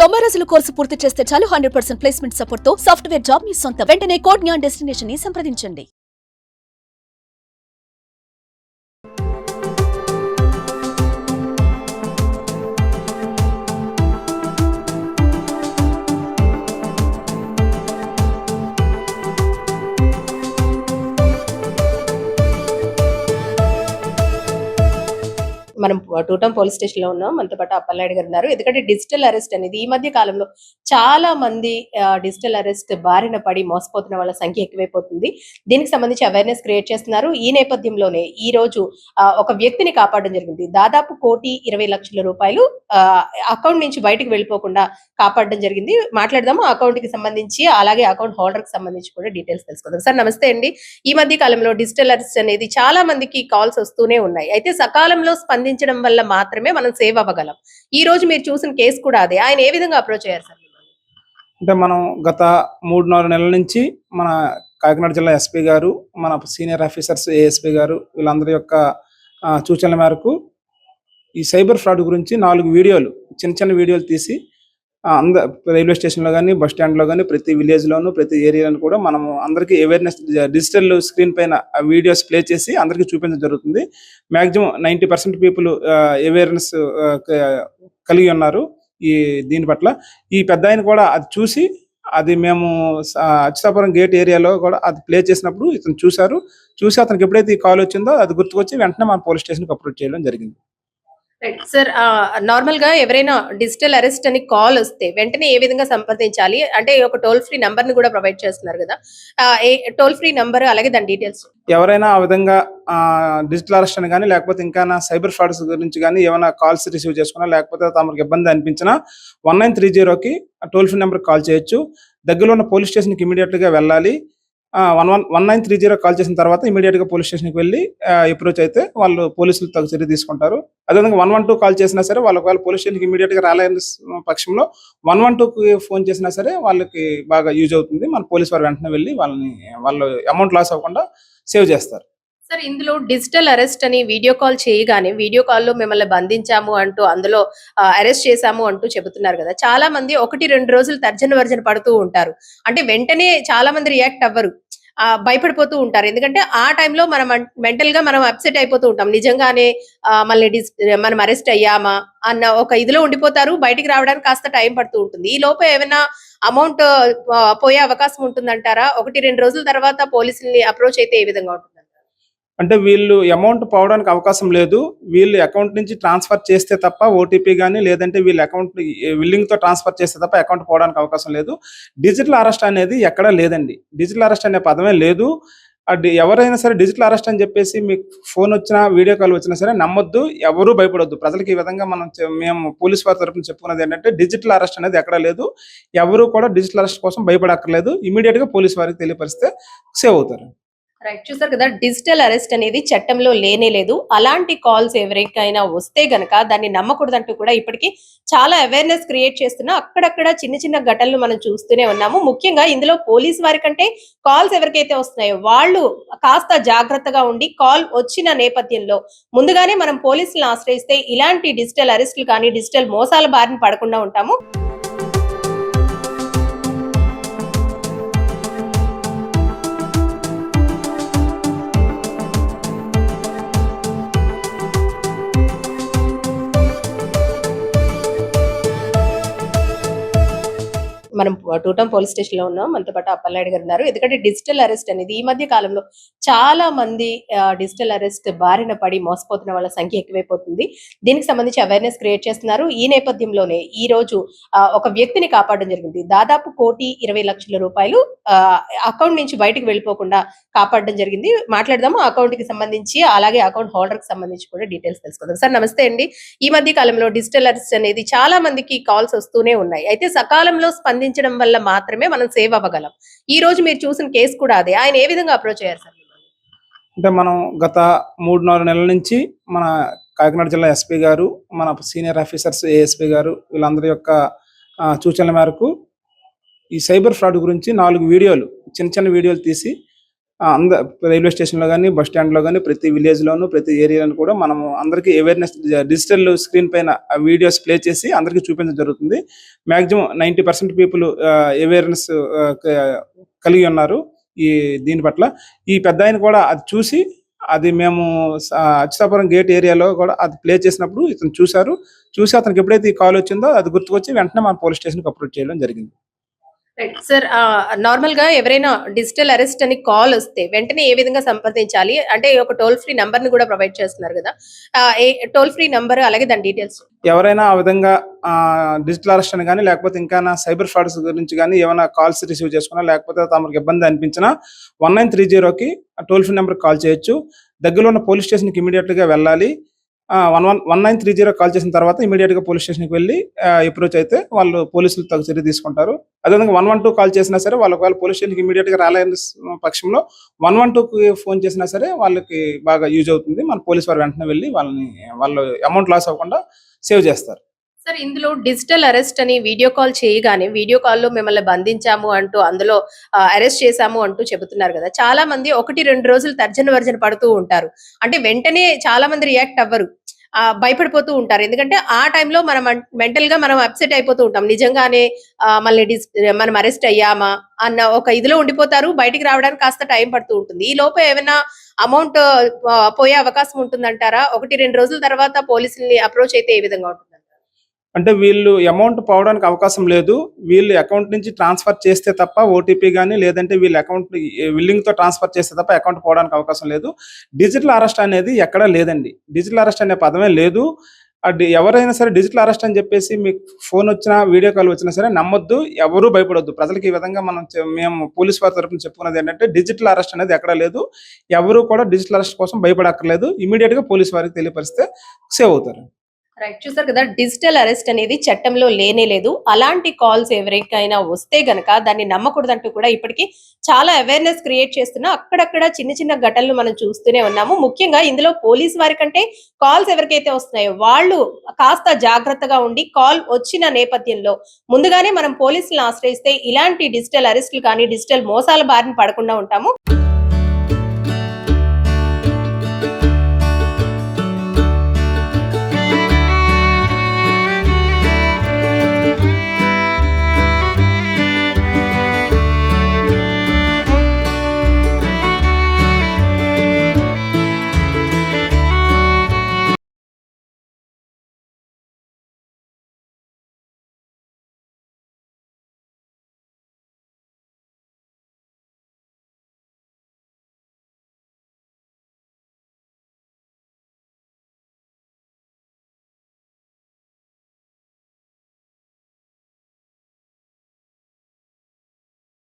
90 రోజుల కోర్సు పూర్తి చేస్తే చాలు 100% ప్లేస్మెంట్ సపోర్ట్ తో సాఫ్ట్వేర్ జాబ్ మీ సొంతం. వెంటనే కోడ్ జ్ఞాన్ డెస్టినేషన్ ని సంప్రదించండి. మనం టూటౌన్ పోలీస్ స్టేషన్ లో ఉన్నాం. మనతో పాటు అప్పలనాయుడు గారు ఉన్నారు. ఎందుకంటే డిజిటల్ అరెస్ట్ అనేది ఈ మధ్య కాలంలో చాలా మంది డిజిటల్ అరెస్ట్ బారిన పడి మోసపోతున్న వాళ్ళ సంఖ్య ఎక్కువైపోతుంది. దీనికి సంబంధించి అవేర్నెస్ క్రియేట్ చేస్తున్నారు. ఈ నేపథ్యంలోనే ఈ రోజు ఒక వ్యక్తిని కాపాడడం జరిగింది. దాదాపు 1,20,00,000 రూపాయలు అకౌంట్ నుంచి బయటకు వెళ్ళిపోకుండా కాపాడడం జరిగింది. మాట్లాడదాము అకౌంట్ కి సంబంధించి, అలాగే అకౌంట్ హోల్డర్ కి సంబంధించి కూడా డీటెయిల్స్ తెలుసుకుందాం. సార్ నమస్తే అండి. ఈ మధ్య కాలంలో డిజిటల్ అరెస్ట్ అనేది చాలా మందికి కాల్స్ వస్తూనే ఉన్నాయి. అయితే సకాలంలో స్పందించడం వల్ల మాత్రమే మనం సేవ్ అవ్వగలం. ఈ రోజు మీరు చూసిన కేసు కూడా అదే. ఆయన ఏ విధంగా అప్రోచ్ అయ్యారు సార్? అంటే మనం గత 3-4 నెలల నుంచి మన కాకినాడ జిల్లా ఎస్పీ గారు, మన సీనియర్ ఆఫీసర్స్ ఏఎస్పీ గారు వీళ్ళందరి యొక్క సూచనల మేరకు ఈ సైబర్ ఫ్రాడ్ గురించి 4 వీడియోలు, చిన్న వీడియోలు తీసి రైల్వే స్టేషన్లో కానీ, బస్ స్టాండ్లో కానీ, ప్రతి విలేజ్లోను, ప్రతి ఏరియాలో కూడా మనం అందరికీ అవేర్నెస్ డిజిటల్ స్క్రీన్ పైన వీడియోస్ ప్లే చేసి అందరికీ చూపించడం జరుగుతుంది. మ్యాక్సిమం 90% పీపుల్ అవేర్నెస్ కలిగి ఉన్నారు దీని పట్ల. ఈ పెద్ద ఆయన కూడా అది చూసి, అది మేము అచ్యుతాపురం గేట్ ఏరియాలో కూడా అది ప్లే చేసినప్పుడు ఇతను చూసి అతనికి ఎప్పుడైతే ఈ కాల్ వచ్చిందో అది గుర్తుకొచ్చి వెంటనే మన పోలీస్ స్టేషన్కి అప్రోచ్ చేయడం జరిగింది. సార్ నార్మల్ గా ఎవరైనా డిజిటల్ అరెస్ట్ అని కాల్ వస్తే వెంటనే ఏ విధంగా సంప్రదించాలి? అంటే ఒక టోల్ ఫ్రీ నంబర్ ని కూడా ప్రొవైడ్ చేస్తున్నారు కదా, టోల్ ఫ్రీ నంబర్ అలాగే దాని డీటెయిల్స్. ఎవరైనా ఆ విధంగా డిజిటల్ అరెస్ట్ అని కానీ, లేకపోతే ఇంకా సైబర్ ఫ్రాడ్స్ గురించి కానీ ఏమైనా కాల్స్ రిసీవ్ చేసుకున్నా, లేకపోతే తమకు ఇబ్బంది అనిపించినా 1930కి టోల్ ఫ్రీ నెంబర్ కాల్ చేయొచ్చు. దగ్గరలో ఉన్న పోలీస్ స్టేషన్కి ఇమీడియట్ గా వెళ్ళాలి. 1930 కాల్ చేసిన తర్వాత ఇమీడియట్ గా పోలీస్ స్టేషన్కి వెళ్ళి అప్రోచ్ అయితే వాళ్ళు పోలీసులు తగు చర్య తీసుకుంటారు. అదేవిధంగా 112 కాల్ చేసినా సరే, వాళ్ళు ఒకవేళ పోలీస్ స్టేషన్కి ఇమీడియట్ గా రాలేని పక్షంలో 112కి ఫోన్ చేసినా సరే వాళ్ళకి బాగా యూజ్ అవుతుంది. మన పోలీసు వారు వెంటనే వెళ్ళి వాళ్ళు అమౌంట్ లాస్ అవ్వకుండా సేవ్ చేస్తారు. సార్ ఇందులో డిజిటల్ అరెస్ట్ అని వీడియో కాల్ చేయగానే, వీడియో కాల్లో మిమ్మల్ని బంధించాము అంటూ, అందులో అరెస్ట్ చేశాము అంటూ చెబుతున్నారు కదా, చాలా మంది 1-2 రోజులు తర్జన వర్జన పడుతూ ఉంటారు. అంటే వెంటనే చాలా మంది రియాక్ట్ అవ్వరు, భయపడిపోతూ ఉంటారు. ఎందుకంటే ఆ టైంలో మనం మెంటల్ గా మనం అప్సెట్ అయిపోతూ ఉంటాం. నిజంగానే మనం అరెస్ట్ అయ్యామా అన్న ఒక ఇదిలో ఉండిపోతారు. బయటికి రావడానికి కాస్త టైం పడుతూ ఉంటుంది. ఈ లోపు ఏమైనా అమౌంట్ పోయే అవకాశం ఉంటుందంటారా? 1-2 రోజుల తర్వాత పోలీసుల్ని అప్రోచ్ అయితే ఏ విధంగా ఉంటుంది? అంటే వీళ్ళు అమౌంట్ పోవడానికి అవకాశం లేదు. వీళ్ళు అకౌంట్ నుంచి ట్రాన్స్ఫర్ చేస్తే తప్ప, ఓటీపీ కానీ లేదంటే వీళ్ళ అకౌంట్ విల్లింగ్ తో ట్రాన్స్ఫర్ చేస్తే తప్ప అకౌంట్ పోవడానికి అవకాశం లేదు. డిజిటల్ అరెస్ట్ అనేది ఎక్కడా లేదండి. డిజిటల్ అరెస్ట్ అనే పదమే లేదు. ఎవరైనా సరే డిజిటల్ అరెస్ట్ అని చెప్పేసి మీకు ఫోన్ వచ్చినా, వీడియో కాల్ వచ్చినా సరే నమ్మొద్దు, ఎవరూ భయపడొద్దు. ప్రజలకు ఈ విధంగా మేము పోలీస్ వారి తరఫున చెప్పుకున్నది ఏంటంటే, డిజిటల్ అరెస్ట్ అనేది ఎక్కడా లేదు. ఎవరు కూడా డిజిటల్ అరెస్ట్ కోసం భయపడక్కర్లేదు. ఇమీడియట్ గా పోలీస్ వారికి తెలియపరిస్తే సేవ్ అవుతారు. రైట్, చూసారు కదా, డిజిటల్ అరెస్ట్ అనేది చట్టంలో లేనే లేదు. అలాంటి కాల్స్ ఎవరికైనా వస్తే గనక దాన్ని నమ్మకూడదంటూ కూడా ఇప్పటికీ చాలా అవేర్నెస్ క్రియేట్ చేస్తున్నా అక్కడక్కడ చిన్న ఘటనలు మనం చూస్తూనే ఉన్నాము. ముఖ్యంగా ఇందులో పోలీస్ వారి కంటే కాల్స్ ఎవరికైతే వస్తున్నాయో వాళ్ళు కాస్త జాగ్రత్తగా ఉండి, కాల్ వచ్చిన నేపథ్యంలో ముందుగానే మనం పోలీసులను ఆశ్రయిస్తే ఇలాంటి డిజిటల్ అరెస్టులు కానీ, డిజిటల్ మోసాల బారిన పడకుండా ఉంటాము. మనం టూటౌన్ పోలీస్ స్టేషన్ లో ఉన్నాం. మనతో పాటు అప్పలనాయుడు గారు ఉన్నారు. ఎందుకంటే డిజిటల్ అరెస్ట్ అనేది ఈ మధ్య కాలంలో చాలా మంది డిజిటల్ అరెస్ట్ బారిన పడి మోసపోతున్న వాళ్ళ సంఖ్య ఎక్కువైపోతుంది. దీనికి సంబంధించి అవేర్నెస్ క్రియేట్ చేస్తున్నారు. ఈ నేపథ్యంలోనే ఈ రోజు ఒక వ్యక్తిని కాపాడడం జరిగింది. దాదాపు 1,20,00,000 రూపాయలు అకౌంట్ నుంచి బయటకు వెళ్ళిపోకుండా కాపాడడం జరిగింది. మాట్లాడదాము అకౌంట్ కి సంబంధించి, అలాగే అకౌంట్ హోల్డర్ కి సంబంధించి కూడా డీటెయిల్స్ తెలుసుకుందాం. సార్ నమస్తే అండి. ఈ మధ్య కాలంలో డిజిటల్ అరెస్ట్ అనేది చాలా మందికి కాల్స్ వస్తూనే ఉన్నాయి. అయితే సకాలంలో స్పందించడం వల్ల మాత్రమే మనం సేవ్ అవ్వగలం. ఈ రోజు మీరు చూసిన కేసు కూడా అదే. ఆయన ఏ విధంగా అప్రోచ్ అయ్యారు సార్? అంటే మనం గత 3-4 నెలల నుంచి మన కాకినాడ జిల్లా ఎస్పీ గారు, మన సీనియర్ ఆఫీసర్స్ ఏఎస్పీ గారు వీళ్ళందరి యొక్క సూచనల మేరకు ఈ సైబర్ ఫ్రాడ్ గురించి 4 వీడియోలు, చిన్న వీడియోలు తీసి రైల్వే స్టేషన్లో కానీ, బస్ స్టాండ్లో కానీ, ప్రతి విలేజ్లోను, ప్రతి ఏరియాలో కూడా మనము అందరికీ అవేర్నెస్ డిజిటల్ స్క్రీన్ పైన వీడియోస్ ప్లే చేసి అందరికీ చూపించడం జరుగుతుంది. మ్యాక్సిమం 90% పీపుల్ అవేర్నెస్ కలిగి ఉన్నారు దీని పట్ల. ఈ పెద్ద ఆయన కూడా అది చూసి, అది మేము అచ్యుతాపురం గేట్ ఏరియాలో కూడా అది ప్లే చేసినప్పుడు ఇతను చూసి అతనికి ఎప్పుడైతే ఈ కాల్ వచ్చిందో అది గుర్తుకొచ్చి వెంటనే మన పోలీస్ స్టేషన్కి అప్రోచ్ చేయడం జరిగింది. సార్, నార్మల్ గా ఎవరైనా డిజిటల్ అరెస్ట్ అని కాల్ వస్తే వెంటనే ఏ విధంగా సంప్రదించాలి? అంటే ఒక టోల్ ఫ్రీ నంబర్ ని కూడా ప్రొవైడ్ చేస్తున్నారు కదా, టోల్ ఫ్రీ నంబర్ అలాగే దాని డీటెయిల్స్. ఎవరైనా ఆ విధంగా డిజిటల్ అరెస్ట్ అని కానీ, లేకపోతే ఇంకా సైబర్ ఫ్రాడ్స్ గురించి కానీ ఏమైనా కాల్స్ రిసీవ్ చేసుకున్నా, లేకపోతే తమకు ఇబ్బంది అనిపించినా 1930కి టోల్ ఫ్రీ నెంబర్కి కాల్ చేయొచ్చు. దగ్గరలో ఉన్న పోలీస్ స్టేషన్కి ఇమీడియట్గా వెళ్ళాలి. 1930 కాల్ చేసిన తర్వాత ఇమీడియట్గా పోలీస్ స్టేషన్కి వెళ్ళి అప్రోచ్ అయితే వాళ్ళు పోలీసులు తగు చర్య తీసుకుంటారు. అదేవిధంగా 112 కాల్ చేసినా సరే, వాళ్ళు ఒకవేళ పోలీస్ స్టేషన్కి ఇమీడియట్గా రాలేని పక్షంలో 112కి ఫోన్ చేసినా సరే వాళ్ళకి బాగా యూజ్ అవుతుంది. మన పోలీస్ వారు వెంటనే వెళ్ళి వాళ్ళు అమౌంట్ లాస్ అవ్వకుండా సేవ్ చేస్తారు. సార్, ఇందులో డిజిటల్ అరెస్ట్ అని వీడియో కాల్ చేయగానే వీడియో కాల్లో మిమ్మల్ని బంధించాము అంటూ, అందులో అరెస్ట్ చేశాము అంటూ చెబుతున్నారు కదా, చాలా మంది 1-2 రోజులు తర్జన పడుతూ ఉంటారు. అంటే వెంటనే చాలా మంది రియాక్ట్ అవ్వరు, భయపడిపోతూ ఉంటారు. ఎందుకంటే ఆ టైంలో మనం మెంటల్ గా మనం అప్సెట్ అయిపోతూ ఉంటాం. నిజంగానే మళ్ళీ మనం అరెస్ట్ అయ్యామా అన్న ఒక ఇదిలో ఉండిపోతారు. బయటికి రావడానికి కాస్త టైం పడుతూ ఉంటుంది. ఈ లోపు ఏమైనా అమౌంట్ పోయే అవకాశం ఉంటుందంటారా? 1-2 రోజుల తర్వాత పోలీసుల్ని అప్రోచ్ అయితే ఏ విధంగా ఉంటుంది? అంటే వీళ్ళు అమౌంట్ పోవడానికి అవకాశం లేదు. వీళ్ళు అకౌంట్ నుంచి ట్రాన్స్ఫర్ చేస్తే తప్ప ఓటీపీ కానీ, లేదంటే వీళ్ళ అకౌంట్ విల్లింగ్తో ట్రాన్స్ఫర్ చేస్తే తప్ప అకౌంట్ పోవడానికి అవకాశం లేదు. డిజిటల్ అరెస్ట్ అనేది ఎక్కడా లేదండి. డిజిటల్ అరెస్ట్ అనే పదమే లేదు. ఎవరైనా సరే డిజిటల్ అరెస్ట్ అని చెప్పేసి మీకు ఫోన్ వచ్చినా, వీడియో కాల్ వచ్చినా సరే నమ్మొద్దు, ఎవరూ భయపడొద్దు. ప్రజలకు ఈ విధంగా మేము పోలీస్ వారి తరఫున చెప్పుకున్నది ఏంటంటే, డిజిటల్ అరెస్ట్ అనేది ఎక్కడా లేదు. ఎవరు కూడా డిజిటల్ అరెస్ట్ కోసం భయపడక్కర్లేదు. ఇమీడియట్గా పోలీస్ వారికి తెలియపరిస్తే సేవ్ అవుతారు. రైట్, చూసారు కదా, డిజిటల్ అరెస్ట్ అనేది చట్టంలో లేనే లేదు. అలాంటి కాల్స్ ఎవరికైనా వస్తే గనక దాన్ని నమ్మకూడదంటూ కూడా ఇప్పటికీ చాలా అవేర్నెస్ క్రియేట్ చేస్తున్నా అక్కడక్కడ చిన్న ఘటనలు మనం చూస్తూనే ఉన్నాము. ముఖ్యంగా ఇందులో పోలీస్ వారి కంటే కాల్స్ ఎవరికైతే వస్తున్నాయో వాళ్ళు కాస్త జాగ్రత్తగా ఉండి, కాల్ వచ్చిన నేపథ్యంలో ముందుగానే మనం పోలీసులను ఆశ్రయిస్తే ఇలాంటి డిజిటల్ అరెస్టులు కానీ, డిజిటల్ మోసాల బారిన పడకుండా ఉంటాము.